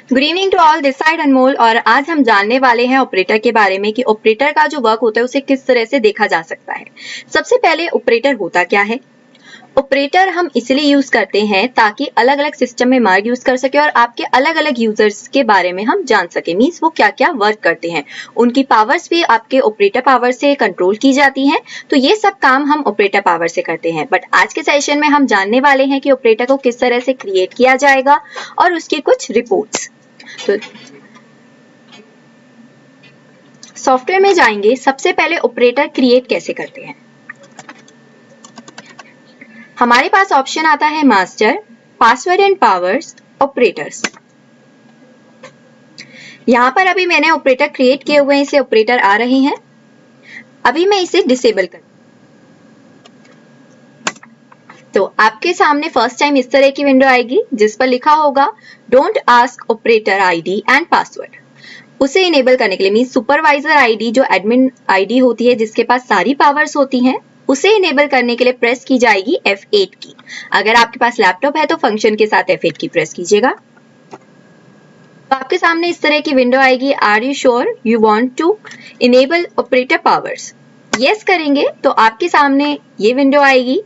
Good evening to all, this side Anmol. और आज हम जानने वाले हैं ऑपरेटर के बारे में कि ऑपरेटर का जो वर्क होता है उसे किस तरह से देखा जा सकता है। सबसे पहले ऑपरेटर होता क्या है? ऑपरेटर हम इसलिए यूज करते हैं ताकि अलग अलग सिस्टम में मार्ग यूज कर सके और आपके अलग अलग यूजर्स के बारे में हम जान सके। मींस वो क्या क्या वर्क करते हैं, उनकी पावर्स भी आपके ऑपरेटर पावर से कंट्रोल की जाती हैं। तो ये सब काम हम ऑपरेटर पावर से करते हैं। बट आज के सेशन में हम जानने वाले हैं कि ऑपरेटर को किस तरह से क्रिएट किया जाएगा और उसकी कुछ रिपोर्ट्स। तो सॉफ्टवेयर में जाएंगे, सबसे पहले ऑपरेटर क्रिएट कैसे करते हैं। हमारे पास ऑप्शन आता है master, password and powers, operators. यहां पर अभी मैंने ऑपरेटर क्रिएट किए हुए हैं, इसलिए ऑपरेटर आ रहे हैं। अभी मैं इसे डिसेबल कर, तो आपके सामने फर्स्ट टाइम इस तरह की विंडो आएगी जिस पर लिखा होगा don't ask operator ID and password. उसे इनेबल करने के लिए मींस सुपरवाइजर आईडी जो एडमिन आईडी होती है जिसके पास सारी पावर्स होती हैं, उसे इनेबल करने के लिए प्रेस की जाएगी F8 की। अगर आपके पास लैपटॉप है तो फंक्शन के साथ F8 की प्रेस कीजिएगा। तो आपके सामने इस तरह की विंडो आएगी। Are you sure you want to enable operator powers? Yes करेंगे तो आपके सामने ये विंडो आएगी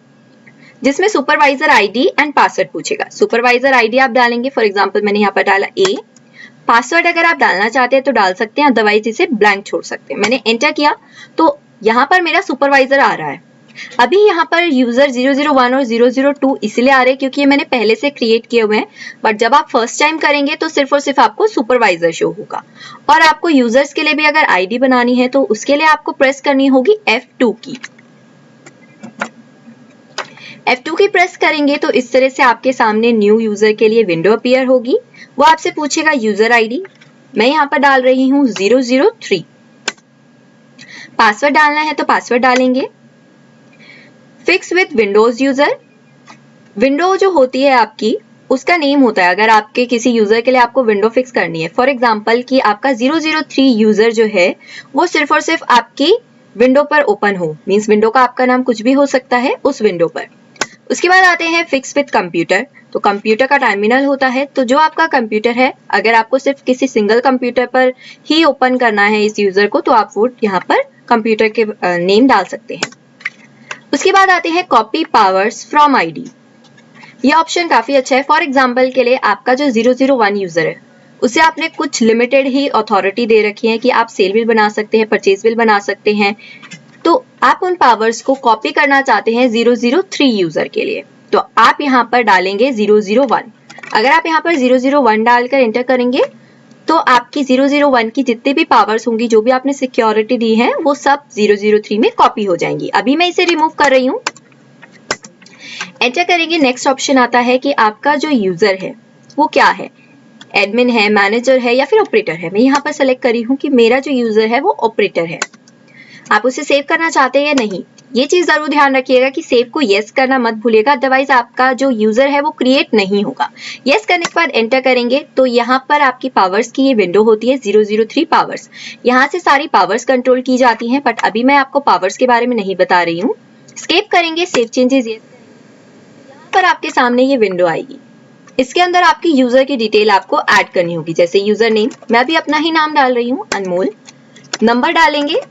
जिसमें सुपरवाइजर आईडी एंड पासवर्ड पूछेगा। सुपरवाइजर आईडी आप डालेंगे, फॉर एग्जांपल मैंने यहाँ पर डाला A। पासवर्ड अगर आप डालना चाहते हैं तो डाल सकते हैं, अदरवाइज इसे ब्लैंक छोड़ सकते हैं। मैंने एंटर किया तो यहाँ पर मेरा सुपरवाइजर आ रहा है। अभी यहाँ पर यूजर 001 और 002 इसलिए आ रहे हैं क्योंकि ये मैंने पहले से क्रिएट किए हुए हैं। बट जब आप फर्स्ट टाइम करेंगे तो सिर्फ और सिर्फ आपको सुपरवाइजर शो होगा। और आपको यूजर्स के लिए भी अगर आईडी बनानी है तो उसके लिए आपको प्रेस करनी होगी F2 की। F2 की प्रेस करेंगे तो इस तरह से आपके सामने न्यू यूजर के लिए विंडो अपीयर होगी। वो आपसे पूछेगा यूजर आईडी, मैं यहाँ पर डाल रही हूँ 003। पासवर्ड डालना है तो पासवर्ड डालेंगे। Fix with Windows user, window जो होती है आपकी उसका नेम होता है। अगर आपके किसी यूजर के लिए आपको विंडो फिक्स करनी है, फॉर एग्जांपल कि आपका 003 यूजर जो है वो सिर्फ और सिर्फ आपकी विंडो पर ओपन हो, मींस विंडो का आपका नाम कुछ भी हो सकता है उस विंडो पर। उसके बाद आते हैं फिक्स विद कंप्यूटर। तो कंप्यूटर का टर्मिनल होता है, तो जो आपका कंप्यूटर है अगर आपको सिर्फ किसी सिंगल कंप्यूटर पर ही ओपन करना है इस यूजर को तो आप वो यहाँ पर कंप्यूटर के नेम डाल सकते हैं। उसके बाद आते हैं कॉपी पावर्स फ्रॉम आईडी। ये ऑप्शन काफी अच्छा है। फॉर एग्जांपल के लिए आपका जो 001 यूजर है उसे आपने कुछ लिमिटेड ही अथॉरिटी दे रखी है कि आप सेल बिल बना सकते हैं, परचेज बिल बना सकते हैं। तो आप उन पावर्स को कॉपी करना चाहते हैं 003 यूजर के लिए, तो आप यहाँ पर डालेंगे 001। अगर आप यहाँ पर 001 डालकर एंटर करेंगे तो आपकी 001 की जितनी भी पावर्स होंगी, जो भी आपने सिक्योरिटी दी है, वो सब 003 में कॉपी हो जाएंगी। अभी मैं इसे रिमूव कर रही हूँ। एंटर करेंगे, नेक्स्ट ऑप्शन आता है कि आपका जो यूजर है वो क्या है, एडमिन है, मैनेजर है या फिर ऑपरेटर है। मैं यहाँ पर सेलेक्ट करी हूँ कि मेरा जो यूजर है वो ऑपरेटर है। आप उसे सेव करना चाहते हैं या नहीं, ये चीज जरूर ध्यान रखिएगा कि सेव को यस करना मत भूलिएगा, अदरवाइज आपका जो यूजर है वो क्रिएट नहीं होगा। यस करने के बाद एंटर करेंगे तो यहाँ पर आपकी पावर्स की ये विंडो होती है 003 पावर्स। यहाँ से सारी पावर्स कंट्रोल की जाती हैं, बट अभी मैं आपको पावर्स के बारे में नहीं बता रही हूँ। स्केप करेंगे, सेव चेंजेस, यहाँ पर आपके सामने ये विंडो आएगी। इसके अंदर आपकी यूजर की डिटेल आपको ऐड करनी होगी, जैसे यूजर नेम, मैं अभी अपना ही नाम डाल रही हूँ अनमोल। नंबर डालेंगे,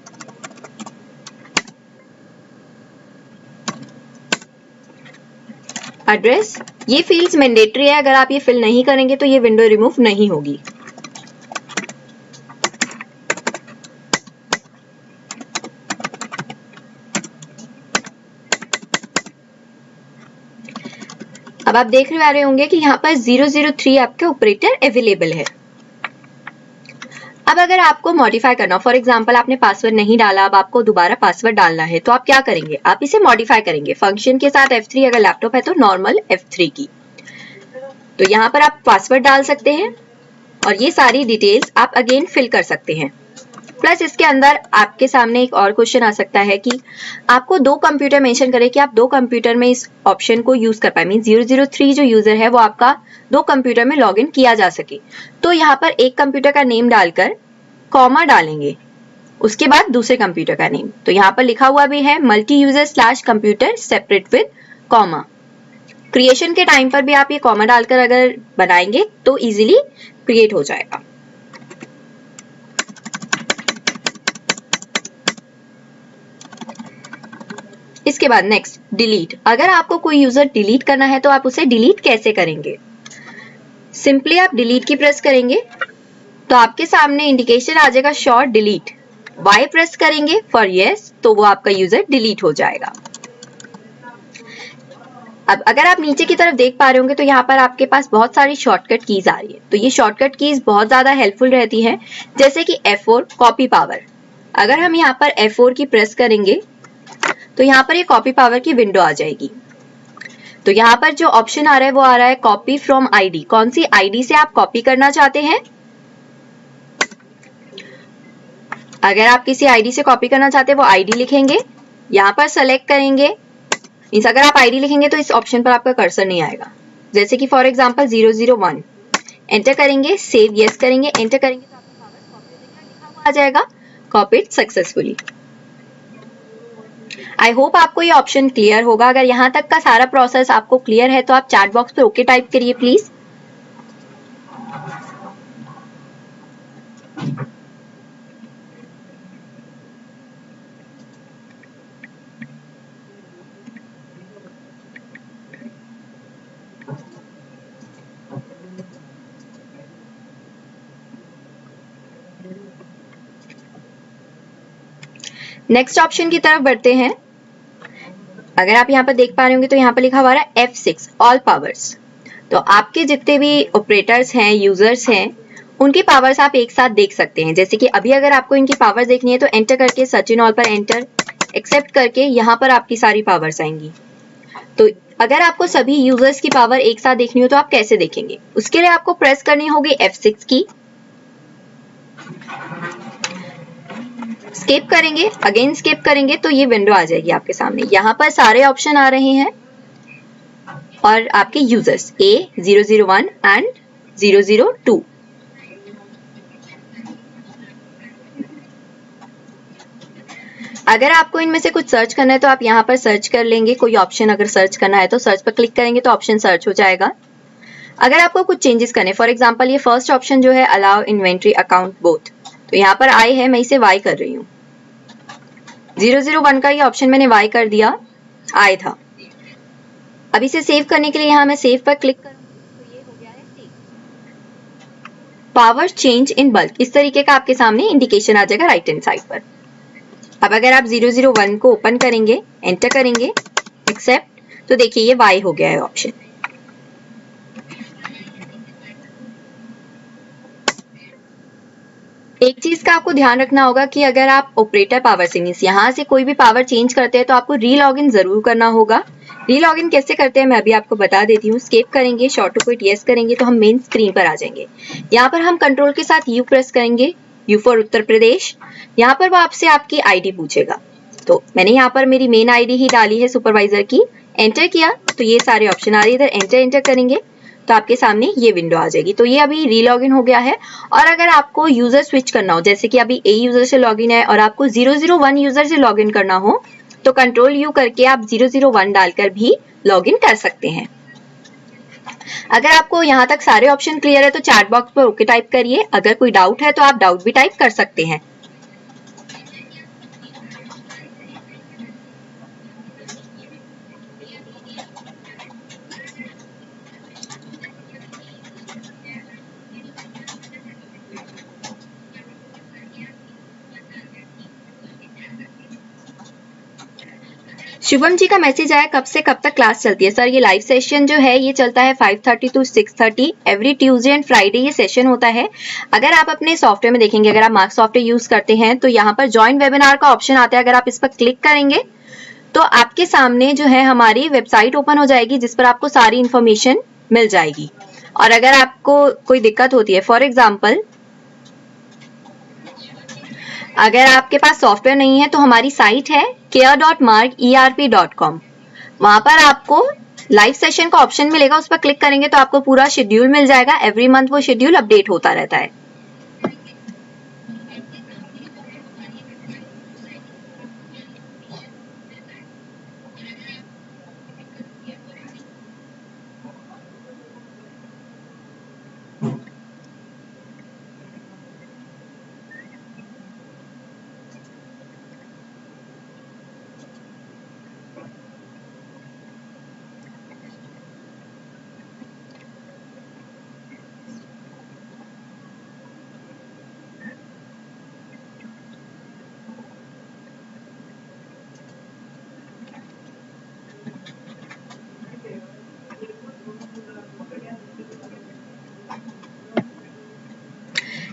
एड्रेस, ये फील्ड्स मैंडेटरी है। अगर आप ये फिल नहीं करेंगे तो ये विंडो रिमूव नहीं होगी। अब आप देख रहे होंगे कि यहाँ पर 003 आपके ऑपरेटर अवेलेबल है। अब अगर आपको मॉडिफाई करना हो, फॉर एग्जांपल आपने पासवर्ड नहीं डाला, अब आपको दोबारा पासवर्ड डालना है, तो आप क्या करेंगे, आप इसे मॉडिफाई करेंगे फंक्शन के साथ F3, अगर लैपटॉप है तो नॉर्मल F3 की। तो यहाँ पर आप पासवर्ड डाल सकते हैं और ये सारी डिटेल्स आप अगेन फिल कर सकते हैं। प्लस इसके अंदर आपके सामने एक और क्वेश्चन आ सकता है कि आपको दो कंप्यूटर मेंशन करें कि आप दो कंप्यूटर में इस ऑप्शन को यूज कर पाए, मीन 003 जो यूजर है वो आपका दो कंप्यूटर में लॉगिन किया जा सके। तो यहाँ पर एक कंप्यूटर का नेम डालकर कॉमा डालेंगे, उसके बाद दूसरे कंप्यूटर का नेम। तो यहाँ पर लिखा हुआ भी है multi user / computer separate with comma. Creation के टाइम पर भी आप ये कॉमा डालकर अगर बनाएंगे तो इजीली क्रिएट हो जाएगा। इसके बाद नेक्स्ट डिलीट। अगर आपको कोई यूजर डिलीट करना है तो आप उसे डिलीट कैसे करेंगे? सिंपली आप डिलीट की प्रेस करेंगे तो आपके सामने इंडिकेशन आ जाएगा शॉर्ट डिलीट। वाई प्रेस करेंगे फॉर यस तो वो आपका यूजर डिलीट हो जाएगा। अब अगर आप नीचे की तरफ देख पा रहे होंगे तो यहाँ पर आपके पास बहुत सारी शॉर्टकट कीज आ रही है। तो ये शॉर्टकट कीज बहुत ज्यादा हेल्पफुल रहती हैं, जैसे कि F4 कॉपी पावर। अगर हम यहाँ पर F4 की प्रेस करेंगे तो यहाँ पर ये कॉपी पावर की विंडो आ जाएगी। तो यहाँ पर जो ऑप्शन आ रहा है वो आ रहा है कॉपी फ्रॉम आईडी। कौन सी आईडी से आप कॉपी करना चाहते हैं? अगर आप किसी आईडी से कॉपी करना चाहते हैं वो आईडी लिखेंगे, यहाँ पर सेलेक्ट करेंगे। मीन्स अगर आप आईडी लिखेंगे तो इस ऑप्शन पर आपका कर्सर नहीं आएगा। जैसे कि फॉर एग्जांपल 001 एंटर करेंगे, सेव यस करेंगे, एंटर करेंगे तो आपका पावर कॉपी लिखा हुआ आ जाएगा, कॉपीड सक्सेसफुली। आई होप आपको ये ऑप्शन क्लियर होगा। अगर यहाँ तक का सारा प्रोसेस आपको क्लियर है तो आप चैट बॉक्स पे ओके टाइप करिए प्लीज। नेक्स्ट ऑप्शन की तरफ बढ़ते हैं। अगर आप यहाँ पर देख पा रहे होंगे तो यहाँ पर लिखा हुआ है F6 ऑल पावर्स। तो आपके जितने भी ऑपरेटर्स हैं, यूजर्स हैं, उनकी पावर्स आप एक साथ देख सकते हैं। जैसे कि अभी अगर आपको इनकी पावर्स देखनी है तो एंटर करके सर्च इन ऑल पर एंटर, एक्सेप्ट करके यहाँ पर आपकी सारी पावर्स आएंगी। तो अगर आपको सभी यूजर्स की पावर एक साथ देखनी हो तो आप कैसे देखेंगे? उसके लिए आपको प्रेस करनी होगी F6 की, स्किप करेंगे, अगेन स्किप करेंगे तो ये विंडो आ जाएगी आपके सामने। यहाँ पर सारे ऑप्शन आ रहे हैं और आपके यूजर्स A001 एंड 002। अगर आपको इनमें से कुछ सर्च करना है तो आप यहाँ पर सर्च कर लेंगे। कोई ऑप्शन अगर सर्च करना है तो सर्च पर क्लिक करेंगे तो ऑप्शन सर्च हो जाएगा। अगर आपको कुछ चेंजेस करने, फॉर एग्जांपल ये फर्स्ट ऑप्शन जो है अलाउ इन्वेंट्री अकाउंट बोथ, तो यहाँ पर आई है, मैं इसे वाई कर रही हूँ। 001 का ये ऑप्शन मैंने वाई कर दिया, आई था। अब इसे सेव करने के लिए यहाँ मैं सेव पर क्लिक करूंगी तो ये हो गया है save. Power change in bulk, इस तरीके का आपके सामने इंडिकेशन आ जाएगा राइट हैंड साइड पर। अब अगर आप 001 को ओपन करेंगे, एंटर करेंगे, एक्सेप्ट, तो देखिए ये वाई हो गया है ऑप्शन। एक चीज का आपको ध्यान रखना होगा कि अगर आप ऑपरेटर पावर से मींस यहाँ से कोई भी पावर चेंज करते हैं तो आपको रीलॉगिन जरूर करना होगा। रीलॉगिन कैसे करते हैं मैं अभी आपको बता देती हूँ। स्केप करेंगे, शॉर्ट टू क्विट यस करेंगे तो हम मेन स्क्रीन पर आ जाएंगे। यहाँ पर हम कंट्रोल के साथ यू प्रेस करेंगे, यू फॉर उत्तर प्रदेश। यहाँ पर वो आपसे आपकी आईडी पूछेगा, तो मैंने यहाँ पर मेरी मेन आईडी ही डाली है सुपरवाइजर की। एंटर किया तो ये सारे ऑप्शन आ रहे हैं, इधर एंटर करेंगे तो आपके सामने ये विंडो आ जाएगी। तो ये अभी रीलॉगिन हो गया है। और अगर आपको यूजर स्विच करना हो, जैसे कि अभी ए यूजर से लॉगिन है और आपको 001 यूजर से लॉगिन करना हो तो कंट्रोल यू करके आप 001 डालकर भी लॉगिन कर सकते हैं। अगर आपको यहाँ तक सारे ऑप्शन क्लियर है तो चैट बॉक्स पर ओके टाइप करिए। अगर कोई डाउट है तो आप डाउट भी टाइप कर सकते हैं। शुभम जी का मैसेज आया, कब से कब तक क्लास चलती है? सर ये लाइव सेशन जो है ये चलता है 5:30 to 6:30 every Tuesday and Friday ये सेशन होता है। अगर आप अपने सॉफ्टवेयर में देखेंगे, अगर आप मार्क सॉफ्टवेयर यूज करते हैं तो यहाँ पर ज्वाइन वेबिनार का ऑप्शन आता है। अगर आप इस पर क्लिक करेंगे तो आपके सामने जो है हमारी वेबसाइट ओपन हो जाएगी जिस पर आपको सारी इंफॉर्मेशन मिल जाएगी। और अगर आपको कोई दिक्कत होती है, फॉर एग्जाम्पल अगर आपके पास सॉफ्टवेयर नहीं है तो हमारी साइट है care.margerp.com, वहां पर आपको लाइव सेशन का ऑप्शन मिलेगा, उस पर क्लिक करेंगे तो आपको पूरा शेड्यूल मिल जाएगा। एवरी मंथ वो शेड्यूल अपडेट होता रहता है।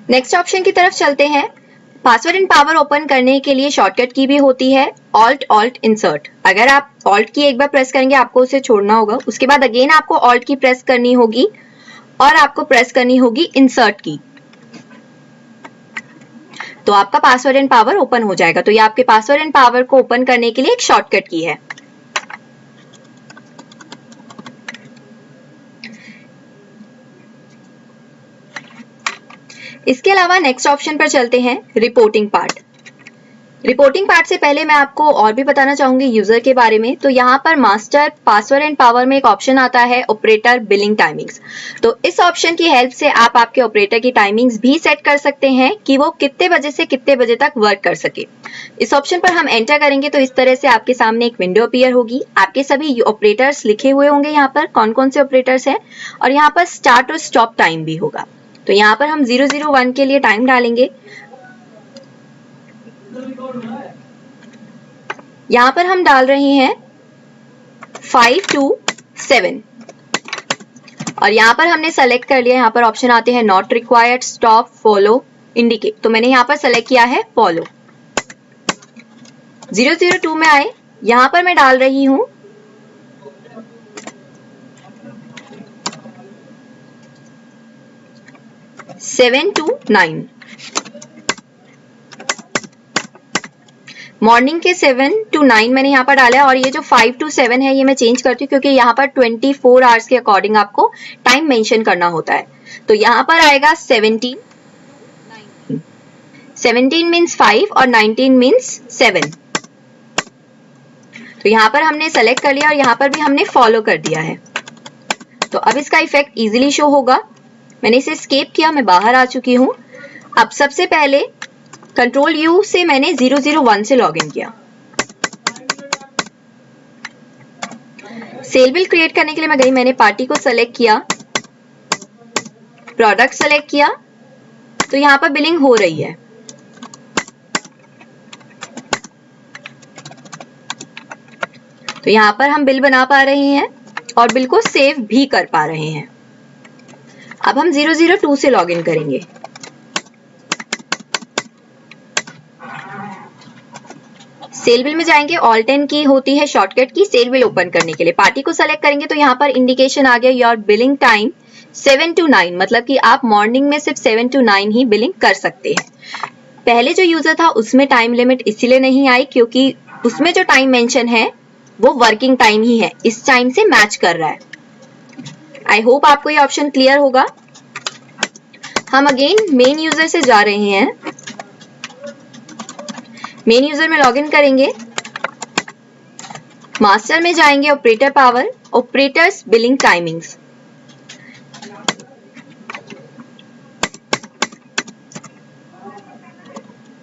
नेक्स्ट ऑप्शन की तरफ चलते हैं। पासवर्ड एंड पावर ओपन करने के लिए शॉर्टकट की भी होती है ऑल्ट इंसर्ट। अगर आप ऑल्ट की एक बार प्रेस करेंगे आपको उसे छोड़ना होगा, उसके बाद अगेन आपको ऑल्ट की प्रेस करनी होगी और आपको प्रेस करनी होगी इंसर्ट की, तो आपका पासवर्ड एंड पावर ओपन हो जाएगा। तो ये आपके पासवर्ड एंड पावर को ओपन करने के लिए एक शॉर्टकट की है। इसके अलावा नेक्स्ट ऑप्शन पर चलते हैं, रिपोर्टिंग पार्ट। रिपोर्टिंग पार्ट से पहले मैं आपको और भी बताना चाहूंगी यूजर के बारे में। तो यहाँ पर मास्टर पासवर्ड एंड पावर में एक ऑप्शन आता है ऑपरेटर बिलिंग टाइमिंग्स। तो इस ऑप्शन की हेल्प से आप आपके ऑपरेटर की टाइमिंग्स भी सेट कर सकते हैं कि वो कितने बजे से कितने बजे तक वर्क कर सके। इस ऑप्शन पर हम एंटर करेंगे तो इस तरह से आपके सामने एक विंडो अपीयर होगी। आपके सभी ऑपरेटर्स लिखे हुए होंगे यहाँ पर कौन कौन से ऑपरेटर्स हैं, और यहाँ पर स्टार्ट और स्टॉप टाइम भी होगा। तो यहाँ पर हम 001 के लिए टाइम डालेंगे। यहाँ पर हम डाल रहे हैं 5 to 7 और यहाँ पर हमने सेलेक्ट कर लिया। यहाँ पर ऑप्शन आते हैं not required, stop, follow, indicate. तो मैंने यहाँ पर सेलेक्ट किया है फॉलो। 002 में आए, यहाँ पर मैं डाल रही हूं 7 to 9। मॉर्निंग के 7 to 9 मैंने यहाँ पर डाला है, और ये जो 5 to 7 है ये मैं चेंज करती हूँ क्योंकि यहाँ पर 24 आवर्स के अकॉर्डिंग आपको टाइम मेंशन करना होता है। तो यहाँ पर आएगा 17 मीन्स 5 और 19 मीन्स 7। तो यहाँ पर हमने सेलेक्ट कर लिया और यहाँ पर भी हमने फॉलो कर दिया है। तो अब इसका इफेक्ट इजीली शो होगा। मैंने इसे स्केप किया, मैं बाहर आ चुकी हूँ। अब सबसे पहले कंट्रोल यू से मैंने 001 से लॉगिन किया। सेल बिल क्रिएट करने के लिए मैं गई, मैंने पार्टी को सेलेक्ट किया, प्रोडक्ट सेलेक्ट किया, तो यहाँ पर बिलिंग हो रही है। तो यहाँ पर हम बिल बना पा रहे हैं और बिल को सेव भी कर पा रहे हैं। अब हम 002 से लॉगिन करेंगे। सेल बिल में जाएंगे, ऑल्ट एन की होती है शॉर्टकट की सेल बिल ओपन करने के लिए। पार्टी को सेलेक्ट करेंगे तो यहाँ पर इंडिकेशन आ गया योर बिलिंग टाइम 7 to 9, मतलब कि आप मॉर्निंग में सिर्फ 7 to 9 ही बिलिंग कर सकते हैं। पहले जो यूजर था उसमें टाइम लिमिट इसीलिए नहीं आई क्योंकि उसमें जो टाइम मेंशन है वो वर्किंग टाइम ही है, इस टाइम से मैच कर रहा है। आई होप आपको ये ऑप्शन क्लियर होगा। हम अगेन मेन यूजर से जा रहे हैं। मेन यूजर में लॉगिन करेंगे, मास्टर में जाएंगे, operator power, operators billing timings.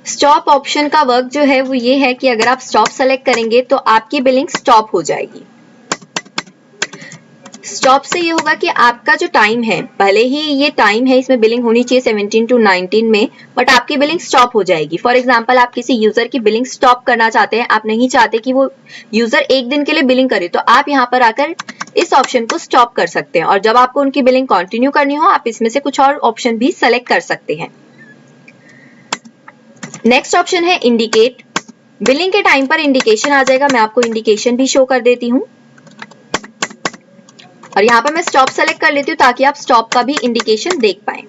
Stop option का वर्क जो है वो ये है कि अगर आप स्टॉप सेलेक्ट करेंगे तो आपकी बिलिंग स्टॉप हो जाएगी। स्टॉप से ये होगा कि आपका जो टाइम है, भले ही ये टाइम है इसमें बिलिंग होनी चाहिए 17 to 19 में, बट आपकी बिलिंग स्टॉप हो जाएगी। फॉर एग्जांपल आप किसी यूजर की बिलिंग स्टॉप करना चाहते हैं, आप नहीं चाहते कि वो यूजर एक दिन के लिए बिलिंग करे, तो आप यहाँ पर आकर इस ऑप्शन को स्टॉप कर सकते हैं और जब आपको उनकी बिलिंग कंटिन्यू करनी हो आप इसमें से कुछ और ऑप्शन भी सेलेक्ट कर सकते हैं। नेक्स्ट ऑप्शन है इंडिकेट। बिलिंग के टाइम पर इंडिकेशन आ जाएगा, मैं आपको इंडिकेशन भी शो कर देती हूँ। और यहाँ पर मैं स्टॉप सेलेक्ट कर लेती हूँ ताकि आप स्टॉप का भी इंडिकेशन देख पाए।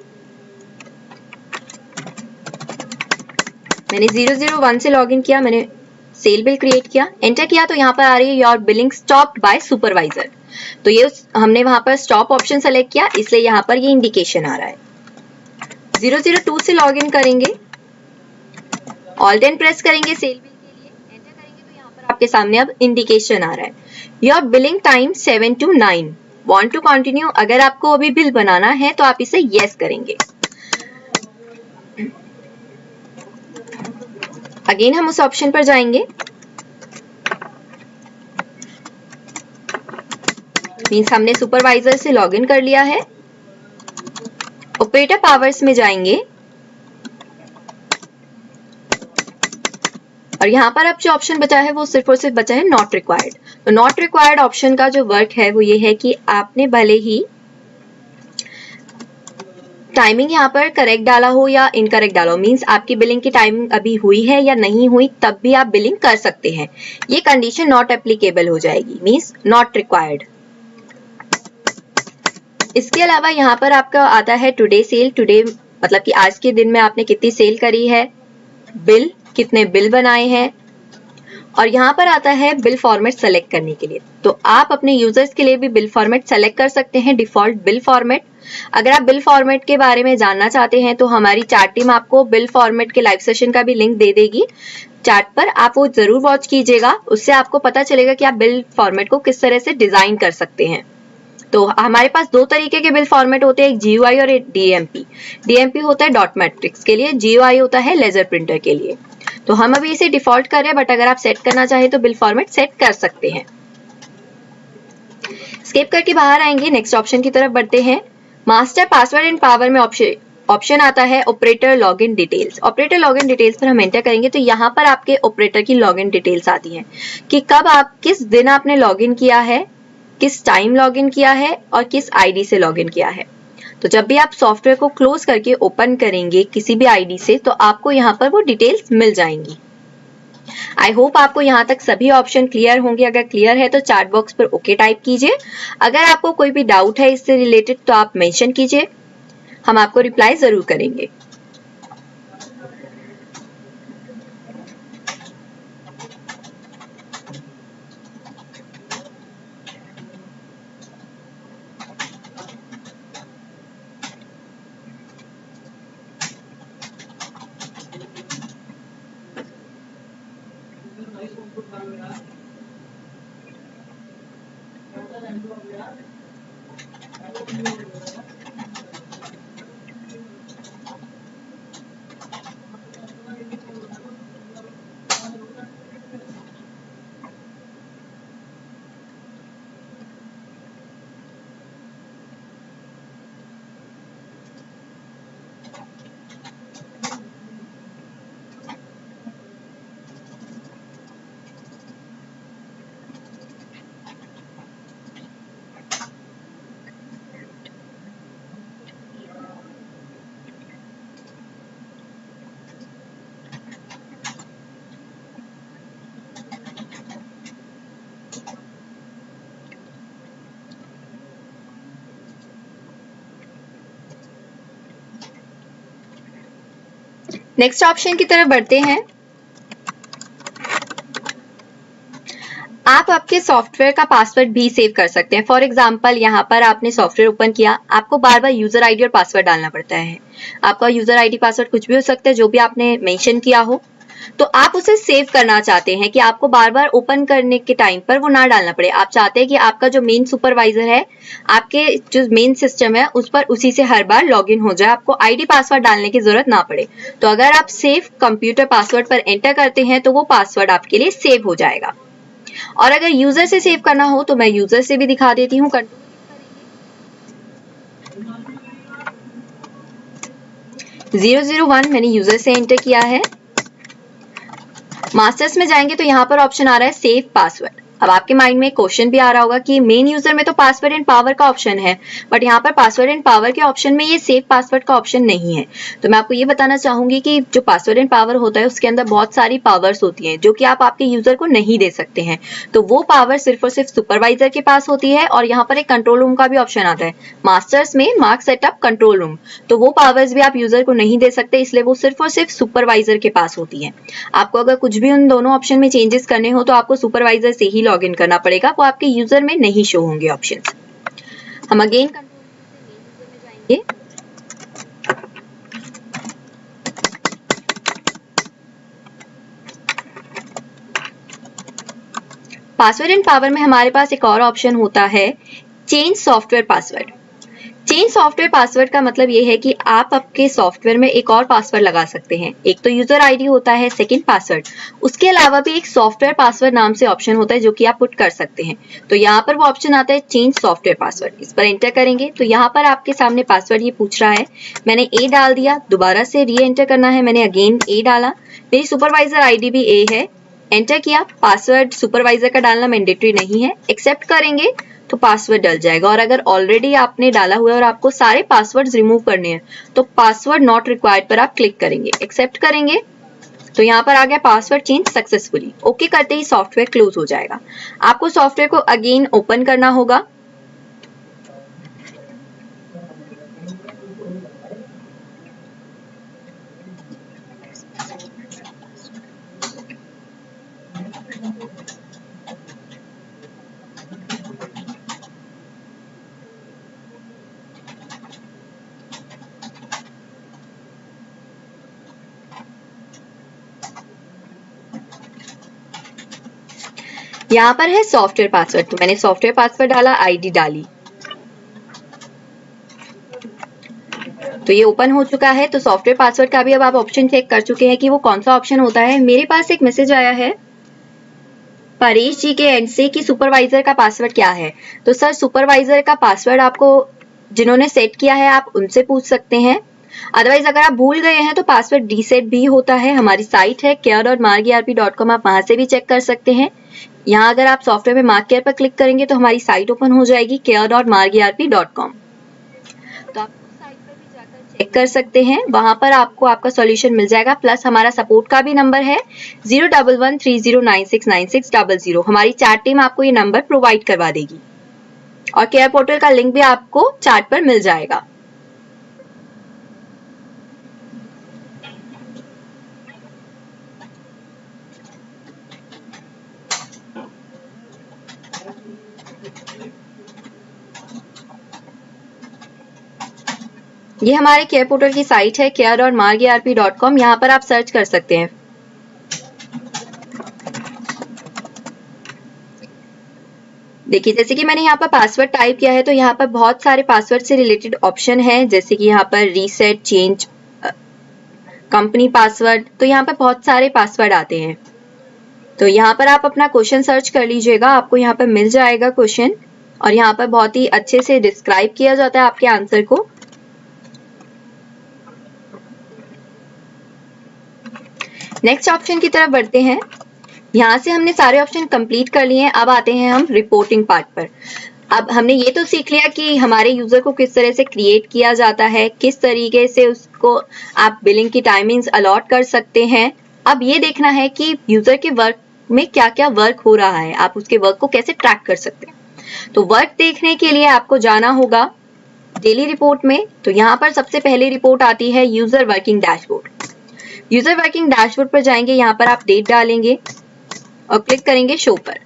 मैंने 001 से लॉगिन किया, मैंने सेल बिल क्रिएट किया, एंटर किया तो यहाँ पर आ रही है your billing stopped bye supervisor. तो ये हमने वहां पर स्टॉप ऑप्शन सेलेक्ट किया, इसलिए यहाँ पर ये इंडिकेशन आ रहा है। 002 से लॉगिन करेंगे, ऑल्ट एंड प्रेस करेंगे सेल बिल के लिए, एंटर करेंगे तो यहाँ पर आपके सामने अब इंडिकेशन आ रहा है your billing time 7 to 9, want to continue. अगर आपको अभी बिल बनाना है तो आप इसे यस करेंगे। अगेन हम उस ऑप्शन पर जाएंगे, मीन्स हमने सुपरवाइजर से लॉगिन कर लिया है। ऑपरेटर पावर्स में जाएंगे और यहाँ पर अब जो ऑप्शन बचा है वो सिर्फ और सिर्फ बचा है नॉट रिक्वायर्ड। तो नॉट रिक्वायर्ड ऑप्शन का जो वर्क है वो ये है कि आपने भले ही टाइमिंग यहाँ पर करेक्ट डाला हो या इनकरेक्ट डाला हो, मीन्स आपकी बिलिंग की टाइमिंग अभी हुई है या नहीं हुई, तब भी आप बिलिंग कर सकते हैं। ये कंडीशन नॉट एप्लीकेबल हो जाएगी, मीन्स नॉट रिक्वायर्ड। इसके अलावा यहाँ पर आपका आता है टुडे सेल। टुडे मतलब कि आज के दिन में आपने कितनी सेल करी है, बिल कितने बिल बनाए हैं, और यहाँ पर आता है बिल फॉर्मेट सेलेक्ट करने के लिए। तो आप अपने यूजर्स के लिए भी बिल फॉर्मेट सेलेक्ट कर सकते हैं, डिफॉल्ट बिल फॉर्मेट। अगर आप बिल फॉर्मेट के बारे में जानना चाहते हैं तो हमारी चैट टीम आपको बिल फॉर्मेट के लाइव सेशन का भी लिंक दे देगी चैट पर, आप वो जरूर वॉच कीजिएगा। उससे आपको पता चलेगा कि आप बिल फॉर्मेट को किस तरह से डिजाइन कर सकते हैं। तो हमारे पास दो तरीके के बिल फॉर्मेट होते हैं, एक GUI और एक DMP। DMP होता है डॉट मैट्रिक्स के लिए, GUI होता है लेजर प्रिंटर के लिए। तो हम अभी इसे डिफॉल्ट कर रहे हैं, बट अगर आप सेट करना चाहें तो बिल फॉर्मेट सेट कर सकते हैं। स्किप करके बाहर आएंगे, नेक्स्ट ऑप्शन की तरफ बढ़ते हैं। मास्टर पासवर्ड एंड पावर में ऑप्शन आता है operator login details. Operator login details पर हम एंटर करेंगे तो यहाँ पर आपके ऑपरेटर की लॉगिन डिटेल्स आती हैं कि कब आप किस दिन आपने लॉगिन किया है, किस टाइम लॉगिन किया है और किस आईडी से लॉगिन किया है। तो जब भी आप सॉफ्टवेयर को क्लोज करके ओपन करेंगे किसी भी आईडी से तो आपको यहाँ पर वो डिटेल्स मिल जाएंगी। आई होप आपको यहाँ तक सभी ऑप्शन क्लियर होंगे। अगर क्लियर है तो चैट बॉक्स पर ओके टाइप कीजिए। अगर आपको कोई भी डाउट है इससे रिलेटेड तो आप मेंशन कीजिए, हम आपको रिप्लाई जरूर करेंगे। नेक्स्ट ऑप्शन की तरफ बढ़ते हैं। आप आपके सॉफ्टवेयर का पासवर्ड भी सेव कर सकते हैं। फॉर एग्जांपल यहाँ पर आपने सॉफ्टवेयर ओपन किया, आपको बार बार यूजर आईडी और पासवर्ड डालना पड़ता है। आपका यूजर आईडी पासवर्ड कुछ भी हो सकता है जो भी आपने मेंशन किया हो, तो आप उसे सेव करना चाहते हैं कि आपको बार बार ओपन करने के टाइम पर वो ना डालना पड़े। आप चाहते हैं कि आपका जो मेन सुपरवाइजर है, आपके जो मेन सिस्टम है उस पर उसी से हर बार लॉगिन हो जाए, आपको आईडी पासवर्ड डालने की जरूरत ना पड़े। तो अगर आप सेव कंप्यूटर पासवर्ड पर एंटर करते हैं तो वो पासवर्ड आपके लिए सेव हो जाएगा। और अगर यूजर से सेव करना हो तो मैं यूजर से भी दिखा देती हूँ। 001 मैंने यूजर से एंटर किया है। मास्टर्स में जाएंगे तो यहाँ पर ऑप्शन आ रहा है सेव पासवर्ड। अब आपके माइंड में क्वेश्चन भी आ रहा होगा कि मेन यूजर में तो पासवर्ड एंड पावर का ऑप्शन है, बट यहाँ पर पासवर्ड एंड पावर के ऑप्शन में ये सेव पासवर्ड का ऑप्शन नहीं है। तो मैं आपको ये बताना चाहूंगी कि जो पासवर्ड एंड पावर होता है उसके अंदर बहुत सारी पावर्स होती हैं जो कि आप आपके यूजर को नहीं दे सकते हैं। तो वो पावर सिर्फ और सिर्फ सुपरवाइजर के पास होती है। और यहाँ पर एक कंट्रोल रूम का भी ऑप्शन आता है, मास्टर्स में मार्क सेटअप कंट्रोल रूम। तो वो पावर्स भी आप यूजर को नहीं दे सकते, इसलिए वो सिर्फ और सिर्फ सुपरवाइजर के पास होती है। आपको अगर कुछ भी उन दोनों ऑप्शन में चेंजेस करने हो तो आपको सुपरवाइजर से ही लॉगिन करना पड़ेगा, वो आपके यूजर में नहीं शो होंगे ऑप्शंस। हम अगेन जाएंगे। पासवर्ड एंड पावर में हमारे पास एक और ऑप्शन होता है change software password. Change software password का मतलब ये है कि आप आपके सॉफ्टवेयर में एक और पासवर्ड लगा सकते हैं। एक तो यूजर आईडी होता है, सेकंड पासवर्ड, उसके अलावा भी एक सॉफ्टवेयर पासवर्ड नाम से ऑप्शन होता है जो कि आप पुट कर सकते हैं। तो यहाँ पर वो ऑप्शन आता है चेंज सॉफ्टवेयर पासवर्ड। इस पर एंटर करेंगे तो यहाँ पर आपके सामने पासवर्ड ये पूछ रहा है, मैंने ए डाल दिया, दोबारा से री एंटर करना है, मैंने अगेन ए डाला, मेरी सुपरवाइजर आईडी भी ए है, एंटर किया। पासवर्ड सुपरवाइजर का डालना मैंडेटरी नहीं है, एक्सेप्ट करेंगे तो पासवर्ड डल जाएगा। और अगर ऑलरेडी आपने डाला हुआ है और आपको सारे पासवर्ड्स रिमूव करने हैं तो पासवर्ड नॉट रिक्वायर्ड पर आप क्लिक करेंगे, एक्सेप्ट करेंगे तो यहाँ पर आ गया पासवर्ड चेंज सक्सेसफुली। ओके करते ही सॉफ्टवेयर क्लोज हो जाएगा। आपको सॉफ्टवेयर को अगेन ओपन करना होगा। यहाँ पर है सॉफ्टवेयर पासवर्ड, तो मैंने सॉफ्टवेयर पासवर्ड डाला, आईडी डाली, तो ये ओपन हो चुका है। तो सॉफ्टवेयर पासवर्ड का भी अब आप ऑप्शन चेक कर चुके हैं कि वो कौन सा ऑप्शन होता है। मेरे पास एक मैसेज आया है परेश जी के एंड से कि सुपरवाइजर का पासवर्ड क्या है। तो सर सुपरवाइजर का पासवर्ड आपको जिन्होंने सेट किया है आप उनसे पूछ सकते हैं, अदरवाइज अगर आप भूल गए हैं तो पासवर्ड रीसेट भी होता है। हमारी साइट है care.margerp.com, आप वहां से भी चेक कर सकते हैं। यहाँ अगर आप सॉफ्टवेयर में मार्क केयर पर क्लिक करेंगे तो हमारी साइट ओपन हो जाएगी care.margerp.com, तो आप उस साइट पर भी जाकर चेक कर सकते हैं। वहां पर आपको आपका सॉल्यूशन मिल जाएगा। प्लस हमारा सपोर्ट का भी नंबर है 01130969600। हमारी चैट टीम आपको ये नंबर प्रोवाइड करवा देगी और केयर पोर्टल का लिंक भी आपको चैट पर मिल जाएगा। ये हमारे केयर पोर्टल की साइट है care.margerp.com, यहाँ पर आप सर्च कर सकते हैं। देखिए जैसे कि मैंने यहाँ पर पासवर्ड टाइप किया है तो यहाँ पर बहुत सारे पासवर्ड से रिलेटेड ऑप्शन है, जैसे कि यहाँ पर रीसेट, चेंज कंपनी पासवर्ड, तो यहाँ पर बहुत सारे पासवर्ड आते हैं। तो यहाँ पर आप अपना क्वेश्चन सर्च कर लीजिएगा, आपको यहाँ पर मिल जाएगा क्वेश्चन और यहाँ पर बहुत ही अच्छे से डिस्क्राइब किया जाता है आपके आंसर को। नेक्स्ट ऑप्शन की तरफ बढ़ते हैं। यहाँ से हमने सारे ऑप्शन कंप्लीट कर लिए हैं। अब आते हैं हम रिपोर्टिंग पार्ट पर। अब हमने ये तो सीख लिया कि हमारे यूजर को किस तरह से क्रिएट किया जाता है, किस तरीके से उसको आप बिलिंग की टाइमिंग्स अलॉट कर सकते हैं। अब ये देखना है कि यूजर के वर्क में क्या क्या वर्क हो रहा है, आप उसके वर्क को कैसे ट्रैक कर सकते हैं। तो वर्क देखने के लिए आपको जाना होगा डेली रिपोर्ट में। तो यहाँ पर सबसे पहली रिपोर्ट आती है user working dashboard. User working dashboard पर जाएंगे, यहाँ पर आप डेट डालेंगे और क्लिक करेंगे शो पर।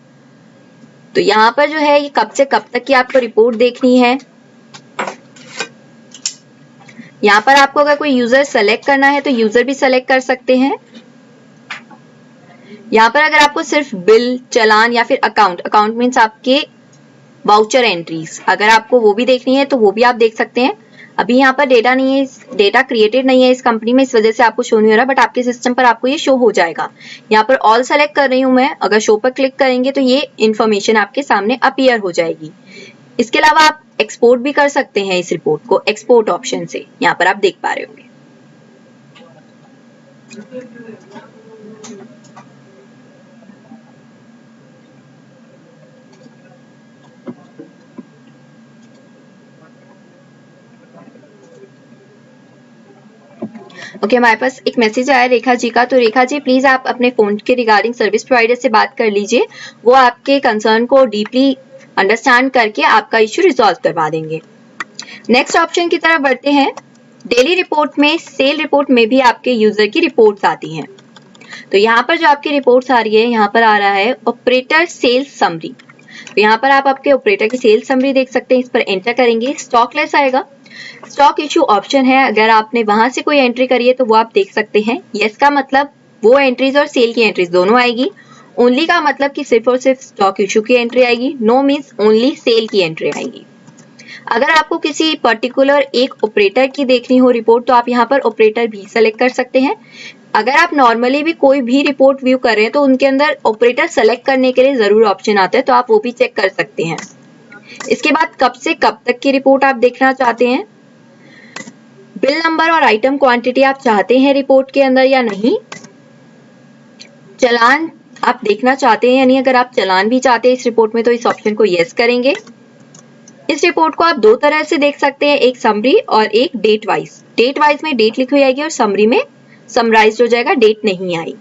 तो यहाँ पर जो है ये कब से कब तक की आपको रिपोर्ट देखनी है। यहाँ पर आपको अगर कोई यूजर सेलेक्ट करना है तो यूजर भी सेलेक्ट कर सकते हैं। यहाँ पर अगर आपको सिर्फ बिल, चलान या फिर अकाउंट मीन्स आपके वाउचर एंट्रीज, अगर आपको वो भी देखनी है तो वो भी आप देख सकते हैं। अभी यहाँ पर डेटा नहीं है, डेटा क्रिएटेड नहीं है इस कंपनी में, इस वजह से आपको शो नहीं हो रहा, बट आपके सिस्टम पर आपको ये शो हो जाएगा। यहाँ पर ऑल सेलेक्ट कर रही हूँ मैं, अगर शो पर क्लिक करेंगे तो ये इन्फॉर्मेशन आपके सामने अपीयर हो जाएगी। इसके अलावा आप एक्सपोर्ट भी कर सकते हैं इस रिपोर्ट को एक्सपोर्ट ऑप्शन से, यहाँ पर आप देख पा रहे होंगे। ओके, हमारे पास एक मैसेज आया रेखा जी का। तो रेखा जी प्लीज आप अपने फोन के रिगार्डिंग सर्विस प्रोवाइडर से बात कर लीजिए, वो आपके कंसर्न को डीपली अंडरस्टैंड करके आपका इश्यू रिजॉल्व करवा देंगे। नेक्स्ट ऑप्शन की तरफ बढ़ते हैं। डेली रिपोर्ट में सेल रिपोर्ट में भी आपके यूजर की रिपोर्ट्स आती हैं। तो यहाँ पर जो आपकी रिपोर्ट्स आ रही है, यहाँ पर आ रहा है ऑपरेटर सेल्स समरी। तो यहाँ पर आप आपके ऑपरेटर की सेल्स समरी देख सकते हैं, इस पर एंटर करेंगे, स्टॉक लेस आएगा। स्टॉक इशू ऑप्शन है, अगर आपने वहां से कोई एंट्री करी है तो वो आप देख सकते हैं। यस का मतलब वो एंट्रीज और सेल की एंट्रीज दोनों आएगी। ओनली का मतलब कि सिर्फ और सिर्फ स्टॉक इशू की एंट्री आएगी। नो मीन्स ओनली सेल की एंट्री आएगी। अगर आपको किसी पर्टिकुलर एक ऑपरेटर की देखनी हो रिपोर्ट तो आप यहाँ पर ऑपरेटर भी सेलेक्ट कर सकते हैं। अगर आप नॉर्मली भी कोई भी रिपोर्ट व्यू कर रहे हैं तो उनके अंदर ऑपरेटर सेलेक्ट करने के लिए जरूर ऑप्शन आता है, तो आप वो भी चेक कर सकते हैं। इसके बाद कब से कब तक की रिपोर्ट आप देखना चाहते हैं, बिल नंबर और आइटम क्वांटिटी आप चाहते हैं रिपोर्ट के अंदर या नहीं, चलान आप देखना चाहते हैं या नहीं। अगर आप चलान भी चाहते हैं इस रिपोर्ट में तो इस ऑप्शन को यस करेंगे। इस रिपोर्ट को आप दो तरह से देख सकते हैं, एक समरी और एक डेट वाइज। डेट वाइज में डेट लिखी हुई आएगी और समरी में समराइज हो जाएगा, डेट नहीं आएगी।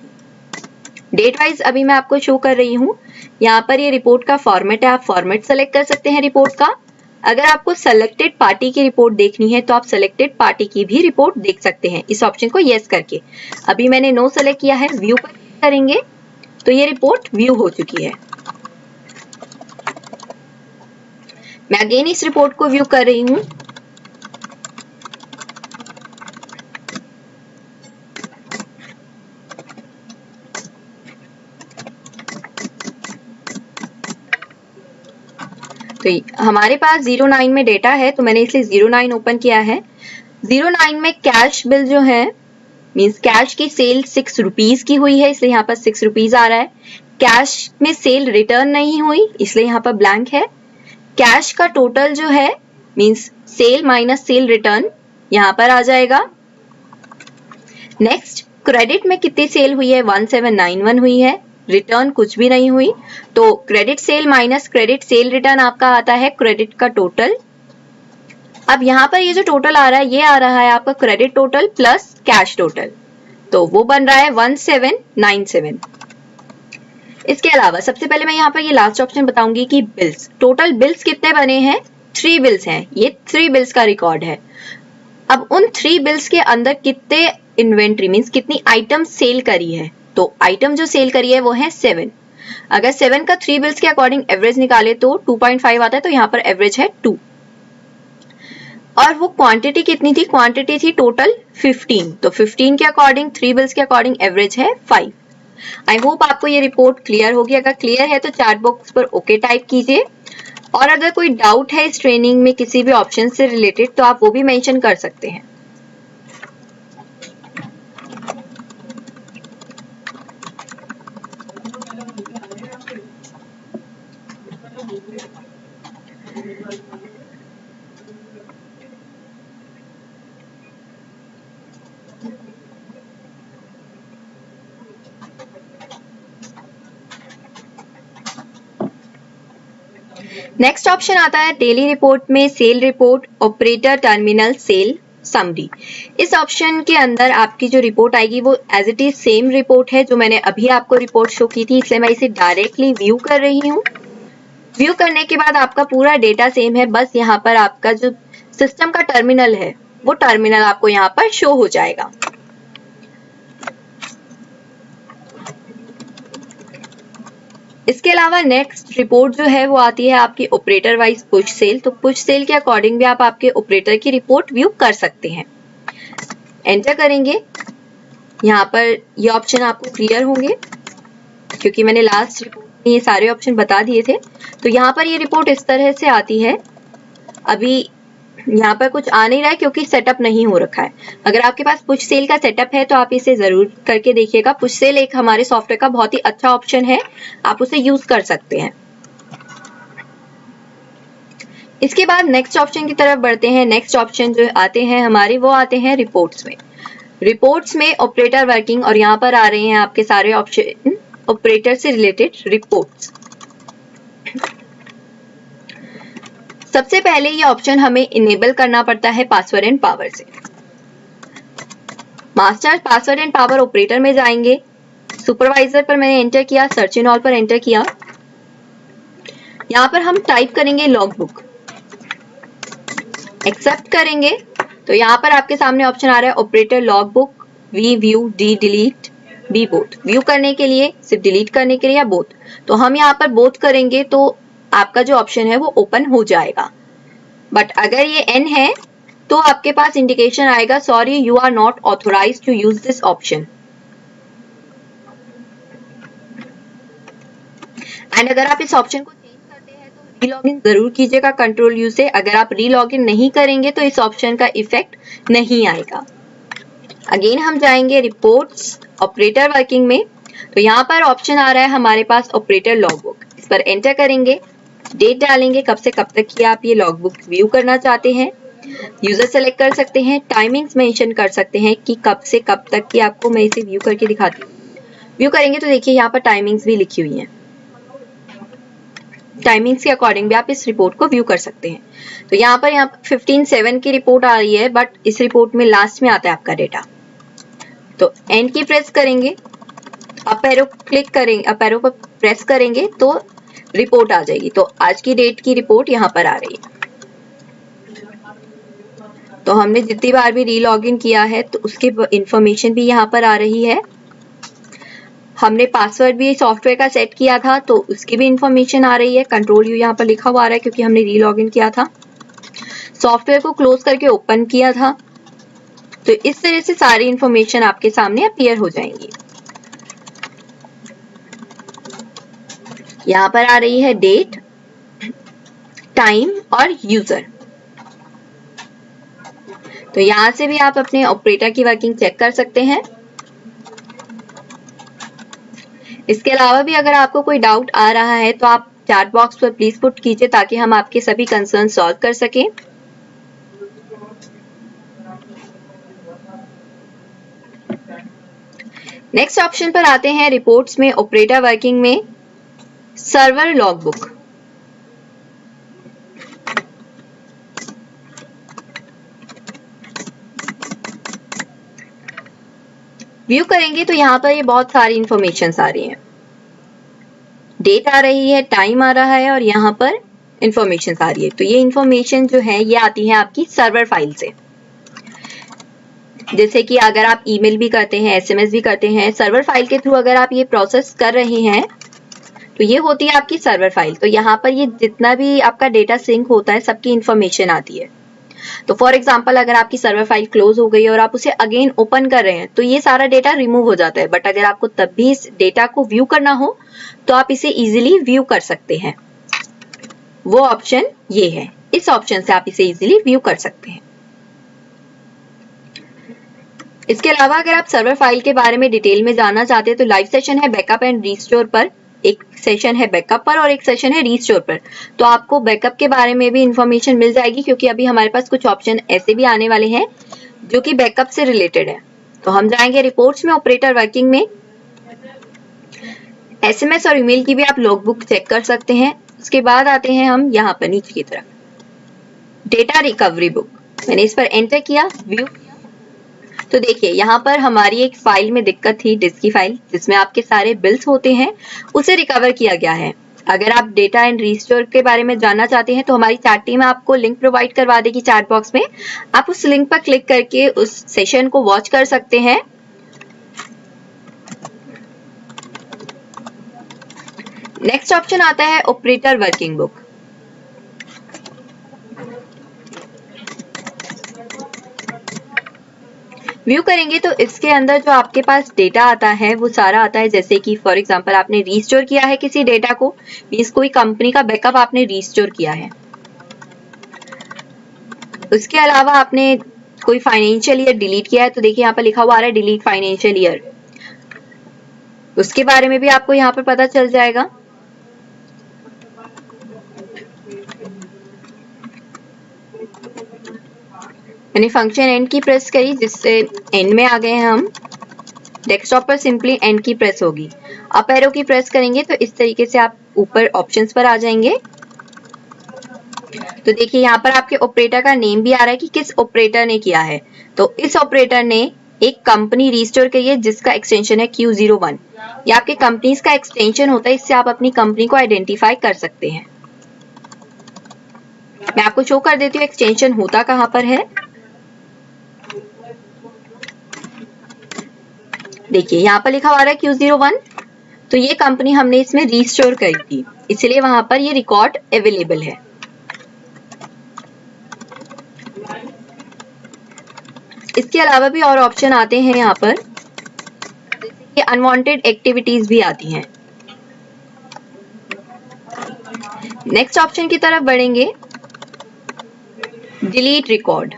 डेट वाइज अभी मैं आपको शो कर रही हूँ। यहाँ पर ये रिपोर्ट का फॉर्मेट है, आप फॉर्मेट सेलेक्ट कर सकते हैं रिपोर्ट का। अगर आपको सेलेक्टेड पार्टी की रिपोर्ट देखनी है तो आप सेलेक्टेड पार्टी की भी रिपोर्ट देख सकते हैं इस ऑप्शन को यस करके। अभी मैंने नो सेलेक्ट किया है, व्यू पर क्लिक करेंगे तो ये रिपोर्ट व्यू हो चुकी है। मैं अगेन इस रिपोर्ट को व्यू कर रही हूं। तो हमारे पास 09 में डेटा है तो मैंने इसलिए 09 ओपन किया है। 09 में कैश बिल जो है मींस कैश की सेल 6 रुपीज की हुई है, इसलिए यहाँ पर 6 रुपीज आ रहा है। कैश में सेल रिटर्न नहीं हुई इसलिए यहाँ पर ब्लैंक है। कैश का टोटल जो है means sale minus sale return यहाँ पर आ जाएगा। नेक्स्ट क्रेडिट में कितनी सेल हुई है, 1791 हुई है, रिटर्न कुछ भी नहीं हुई, तो credit sale minus credit sale return आपका आता है क्रेडिट का टोटल। अब यहाँ पर ये जो टोटल आ रहा है ये आ रहा है आपका credit total plus cash total, तो वो बन रहा है 1797। इसके अलावा सबसे पहले मैं यहाँ पर ये लास्ट ऑप्शन बताऊंगी कि बिल्स, टोटल बिल्स कितने बने हैं, 3 बिल्स हैं, ये 3 बिल्स का रिकॉर्ड है। अब उन 3 बिल्स के अंदर कितने इन्वेंट्री मींस कितनी आइटम सेल करी है, तो आइटम जो सेल करी है वो है 7। अगर 7 का 3 बिल्स के अकॉर्डिंग एवरेज निकाले तो 2.5 आता है, तो यहाँ पर एवरेज है 2। और वो क्वांटिटी कितनी थी, क्वांटिटी थी टोटल 15, तो 15 के अकॉर्डिंग 3 बिल्स के अकॉर्डिंग एवरेज है 5। आई होप आपको ये रिपोर्ट क्लियर होगी। अगर क्लियर है तो चैट बॉक्स पर ओके टाइप कीजिए, और अगर कोई डाउट है इस ट्रेनिंग में किसी भी ऑप्शन से रिलेटेड तो आप वो भी मेंशन कर सकते हैं। नेक्स्ट ऑप्शन आता है डेली रिपोर्ट में sale report, operator terminal sale summary. इस ऑप्शन के अंदर आपकी जो रिपोर्ट आएगी वो as it is same report है जो मैंने अभी आपको रिपोर्ट शो की थी, इसलिए मैं इसे डायरेक्टली व्यू कर रही हूँ। व्यू करने के बाद आपका पूरा डेटा सेम है, बस यहाँ पर आपका जो सिस्टम का टर्मिनल है वो टर्मिनल आपको यहाँ पर शो हो जाएगा। इसके अलावा नेक्स्ट रिपोर्ट जो है वो आती है आपकी ऑपरेटर वाइज पुश सेल, तो पुश सेल के अकॉर्डिंग भी आप आपके ऑपरेटर की रिपोर्ट व्यू कर सकते हैं। एंटर करेंगे, यहाँ पर ये ऑप्शन आपको क्लियर होंगे क्योंकि मैंने लास्ट रिपोर्ट में ये सारे ऑप्शन बता दिए थे। तो यहाँ पर ये रिपोर्ट इस तरह से आती है। अभी यहाँ पर कुछ आ नहीं रहा है क्योंकि सेटअप नहीं हो रखा है। अगर आपके पास पुश सेल का सेटअप है तो आप इसे जरूर करके देखिएगा। पुश सेल एक हमारे सॉफ्टवेयर का बहुत ही अच्छा ऑप्शन है, आप उसे यूज कर सकते हैं। इसके बाद नेक्स्ट ऑप्शन की तरफ बढ़ते हैं। नेक्स्ट ऑप्शन जो आते हैं हमारे वो आते हैं रिपोर्ट्स में। रिपोर्ट्स में ऑपरेटर वर्किंग, और यहाँ पर आ रहे हैं आपके सारे ऑप्शन ऑपरेटर से रिलेटेड रिपोर्ट्स। सबसे पहले ये ऑप्शन हमें इनेबल करना पड़ता है पासवर्ड एंड पावर से। Master password and power operator में जाएंगे, सुपरवाइजर पर मैंने एंटर किया, सर्च इन ऑल पर एंटर किया। यहाँ पर हम टाइप करेंगे लॉगबुक, एक्सेप्ट करेंगे तो यहाँ पर आपके सामने ऑप्शन आ रहा है operator logbook, we view D delete B both. View करने के लिए, सिर्फ डिलीट करने के लिए या बोथ, तो हम यहाँ पर बोथ करेंगे तो आपका जो ऑप्शन है वो ओपन हो जाएगा। बट अगर ये एन है तो आपके पास इंडिकेशन आएगा sorry you are not authorized to use this option. And अगर आप इस ऑप्शन को चेंज करते हैं तो रीलॉगिन जरूर कीजिएगा कंट्रोल यू से। अगर आप रीलॉगिन नहीं करेंगे तो इस ऑप्शन का इफेक्ट नहीं आएगा। अगेन हम जाएंगे रिपोर्ट्स ऑपरेटर वर्किंग में, तो यहाँ पर ऑप्शन आ रहा है हमारे पास ऑपरेटर लॉगबुक। इस पर एंटर करेंगे, डेट डालेंगे कब से कब तक की आप ये लॉगबुक व्यू करना चाहते हैं, यूजर सेलेक्ट कर सकते हैं, टाइमिंग्स मेंशन कर सकते हैं कि कब से कब तक की आपको मैं इसे व्यू करके दिखाती हूँ। व्यू करेंगे तो देखिए यहाँ पर टाइमिंग्स भी लिखी हुई हैं। टाइमिंग्स के अकॉर्डिंग भी आप इस रिपोर्ट को व्यू कर सकते हैं। तो यहाँ पर 15/7 की रिपोर्ट आ रही है, बट इस रिपोर्ट में लास्ट में आता है आपका डेटा। तो एंड की प्रेस करेंगे, अप एरो क्लिक करेंगे, अप एरो पर प्रेस करेंगे तो रिपोर्ट आ जाएगी। तो आज की डेट की रिपोर्ट यहाँ पर आ रही है। तो हमने जितनी बार भी रीलॉगिन किया है तो उसकी इंफॉर्मेशन भी यहाँ पर आ रही है। हमने पासवर्ड भी सॉफ्टवेयर का सेट किया था तो उसकी भी इंफॉर्मेशन आ रही है। कंट्रोल यू यहाँ पर लिखा हुआ आ रहा है क्योंकि हमने रीलॉगिन किया था, सॉफ्टवेयर को क्लोज करके ओपन किया था। तो इस तरह से सारी इंफॉर्मेशन आपके सामने अपीयर हो जाएंगी। यहाँ पर आ रही है डेट, टाइम और यूजर। तो यहाँ से भी आप अपने ऑपरेटर की वर्किंग चेक कर सकते हैं। इसके अलावा भी अगर आपको कोई डाउट आ रहा है तो आप चैट बॉक्स पर प्लीज पुट कीजिए ताकि हम आपके सभी कंसर्न सॉल्व कर सकें। नेक्स्ट ऑप्शन पर आते हैं रिपोर्ट्स में, ऑपरेटर वर्किंग में सर्वर लॉगबुक। व्यू करेंगे तो यहाँ पर ये बहुत सारी इंफॉर्मेशन आ रही हैं। डेट आ रही है, टाइम आ रहा है और यहाँ पर इंफॉर्मेशन आ रही है। तो ये इंफॉर्मेशन जो है ये आती है आपकी सर्वर फाइल से। जैसे कि अगर आप ईमेल भी करते हैं, एसएमएस भी करते हैं, सर्वर फाइल के थ्रू अगर आप ये प्रोसेस कर रहे हैं तो ये होती है आपकी सर्वर फाइल। तो यहाँ पर ये जितना भी आपका डेटा सिंक होता है सबकी इंफॉर्मेशन आती है। तो फॉर एग्जाम्पल अगर आपकी सर्वर फाइल क्लोज हो गई और आप उसे अगेन ओपन कर रहे हैं तो ये सारा डेटा रिमूव हो जाता है। बट अगर आपको तब भी इस डेटा को व्यू करना हो तो आप इसे इजीली व्यू कर सकते हैं। वो ऑप्शन ये है, इस ऑप्शन से आप इसे इजीली व्यू कर सकते हैं। इसके अलावा अगर आप सर्वर फाइल के बारे में डिटेल में जानना चाहते हैं तो लाइव सेशन है बैकअप एंड रीस्टोर पर, एक सेशन है बैकअप पर और एक सेशन है रीस्टोर पर। तो आपको बैकअप के बारे में भी इंफॉर्मेशन मिल जाएगी क्योंकि अभी हमारे पास कुछ ऑप्शन ऐसे भी आने वाले हैं जो कि बैकअप से रिलेटेड है। तो हम जाएंगे रिपोर्ट्स में, ऑपरेटर वर्किंग में एसएमएस और ईमेल की भी आप लॉगबुक चेक कर सकते हैं। उसके बाद आते हैं हम यहाँ पर नीचे की तरफ, डेटा रिकवरी बुक। मैंने इस पर एंटर किया, व्यू। तो देखिए यहाँ पर हमारी एक फाइल में दिक्कत थी, डिस्क की फाइल जिसमें आपके सारे बिल्स होते हैं, उसे रिकवर किया गया है। अगर आप डेटा एंड रीस्टोर के बारे में जानना चाहते हैं तो हमारी चैट टीम आपको लिंक प्रोवाइड करवा देगी चैट बॉक्स में। आप उस लिंक पर क्लिक करके उस सेशन को वॉच कर सकते हैं। नेक्स्ट ऑप्शन आता है ऑपरेटर वर्किंग बुक। व्यू करेंगे तो इसके अंदर जो आपके पास डेटा आता है वो सारा आता है। जैसे कि फॉर एग्जांपल आपने रीस्टोर किया है किसी डेटा को, मींस कोई कंपनी का बैकअप आपने रीस्टोर किया है। उसके अलावा आपने कोई फाइनेंशियल ईयर डिलीट किया है तो देखिए यहाँ पर लिखा हुआ आ रहा है डिलीट फाइनेंशियल ईयर, उसके बारे में भी आपको यहाँ पर पता चल जाएगा। मैंने फंक्शन एंड की प्रेस करी जिससे एंड में आ गए हैं हम। डेस्कटॉप पर सिंपली एंड की प्रेस होगी, अप एरो की प्रेस करेंगे तो इस तरीके से आप ऊपर ऑप्शंस पर आ जाएंगे। तो देखिए यहाँ पर आपके ऑपरेटर का नेम भी आ रहा है कि किस ऑपरेटर ने किया है। तो इस ऑपरेटर ने एक कंपनी रीस्टोर करी है जिसका एक्सटेंशन है Q01। ये आपके कंपनीज का एक्सटेंशन होता है, इससे आप अपनी कंपनी को आइडेंटिफाई कर सकते हैं। मैं आपको शो कर देती हूँ एक्सटेंशन होता कहाँ पर है। देखिए यहाँ पर लिखा हुआ है Q01, तो ये कंपनी हमने इसमें रीस्टोर करी थी इसलिए वहां पर ये रिकॉर्ड अवेलेबल है। इसके अलावा भी और ऑप्शन आते हैं यहाँ पर, जैसे कि अनवांटेड एक्टिविटीज भी आती हैं। नेक्स्ट ऑप्शन की तरफ बढ़ेंगे, डिलीट रिकॉर्ड।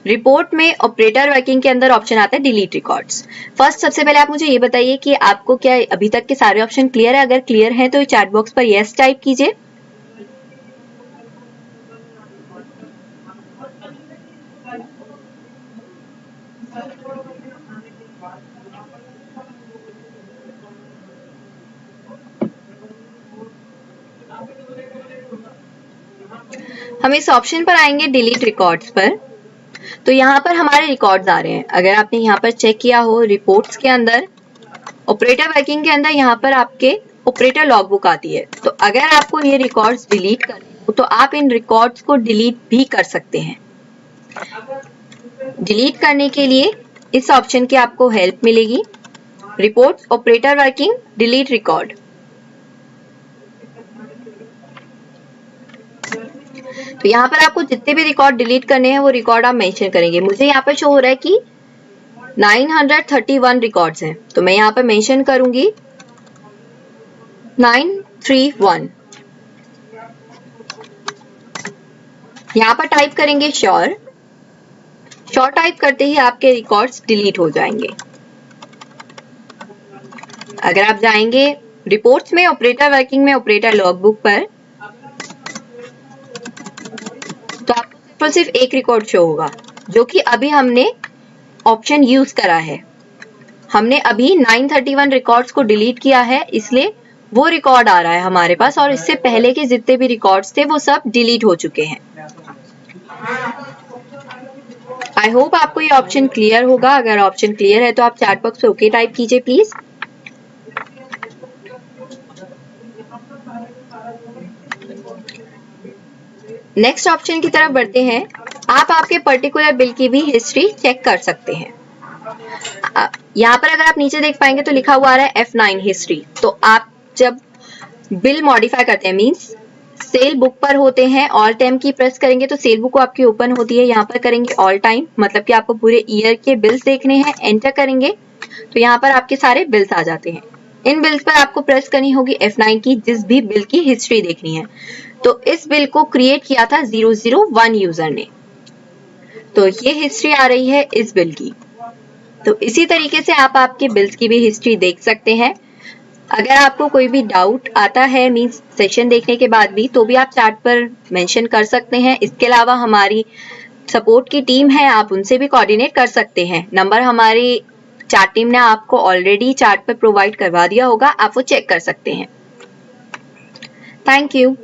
रिपोर्ट में ऑपरेटर वर्किंग के अंदर ऑप्शन आता है डिलीट रिकॉर्ड्स। फर्स्ट सबसे पहले आप मुझे ये बताइए कि आपको क्या अभी तक के सारे ऑप्शन क्लियर है। अगर क्लियर है तो चैट बॉक्स पर यस टाइप कीजिए। हम इस ऑप्शन पर आएंगे डिलीट रिकॉर्ड्स पर, तो यहाँ पर हमारे रिकॉर्ड्स आ रहे हैं। अगर आपने यहाँ पर चेक किया हो रिपोर्ट्स के अंदर, ऑपरेटर वर्किंग के अंदर यहाँ पर आपके ऑपरेटर लॉगबुक आती है। तो अगर आपको ये रिकॉर्ड्स डिलीट करने हो तो आप इन रिकॉर्ड्स को डिलीट भी कर सकते हैं। डिलीट करने के लिए इस ऑप्शन की आपको हेल्प मिलेगी, reports operator working delete record. तो यहाँ पर आपको जितने भी रिकॉर्ड डिलीट करने हैं वो रिकॉर्ड आप मेंशन करेंगे। मुझे यहाँ पर शो हो रहा है कि 931 रिकॉर्ड्स हैं, तो मैं यहाँ पर मेंशन करूंगी 931। यहाँ पर टाइप करेंगे श्योर। श्योर टाइप करते ही आपके रिकॉर्ड्स डिलीट हो जाएंगे। अगर आप जाएंगे रिपोर्ट्स में, ऑपरेटर वर्किंग में, ऑपरेटर लॉगबुक पर, तो आपको सिर्फ एक रिकॉर्ड शो होगा जो कि अभी हमने ऑप्शन यूज करा है। हमने अभी 931 रिकॉर्ड्स को डिलीट किया है, इसलिए वो रिकॉर्ड आ रहा है हमारे पास, और इससे पहले के जितने भी रिकॉर्ड्स थे वो सब डिलीट हो चुके हैं। आई होप आपको ये ऑप्शन क्लियर होगा। अगर ऑप्शन क्लियर है तो आप चैट बॉक्स पे ओके टाइप कीजिए प्लीज। नेक्स्ट ऑप्शन की तरफ बढ़ते हैं। आप आपके पर्टिकुलर बिल की भी हिस्ट्री चेक कर सकते हैं। यहाँ पर अगर आप नीचे देख पाएंगे तो लिखा हुआ आ रहा है F9 हिस्ट्री। तो आप जब बिल मॉडिफाई करते हैं, मींस सेल बुक पर होते हैं, ऑल टाइम की प्रेस करेंगे तो सेल बुक आपकी ओपन होती है। यहाँ पर करेंगे ऑल टाइम, मतलब कि आपको पूरे ईयर के बिल्स देखने हैं। एंटर करेंगे तो यहाँ पर आपके सारे बिल्स आ जाते हैं। इन बिल्स पर आपको प्रेस करनी होगी F9 की, जिस भी बिल की हिस्ट्री देखनी है। तो इस बिल को क्रिएट किया था 001 यूजर ने, तो ये हिस्ट्री आ रही है इस बिल की। तो इसी तरीके से आप आपके बिल्स की भी हिस्ट्री देख सकते हैं। अगर आपको कोई भी डाउट आता है मींस सेशन देखने के बाद भी, तो भी आप चैट पर मेंशन कर सकते हैं। इसके अलावा हमारी सपोर्ट की टीम है, आप उनसे भी कोऑर्डिनेट कर सकते हैं। नंबर हमारी चैट टीम ने आपको ऑलरेडी चैट पर प्रोवाइड करवा दिया होगा, आप वो चेक कर सकते हैं। Thank you.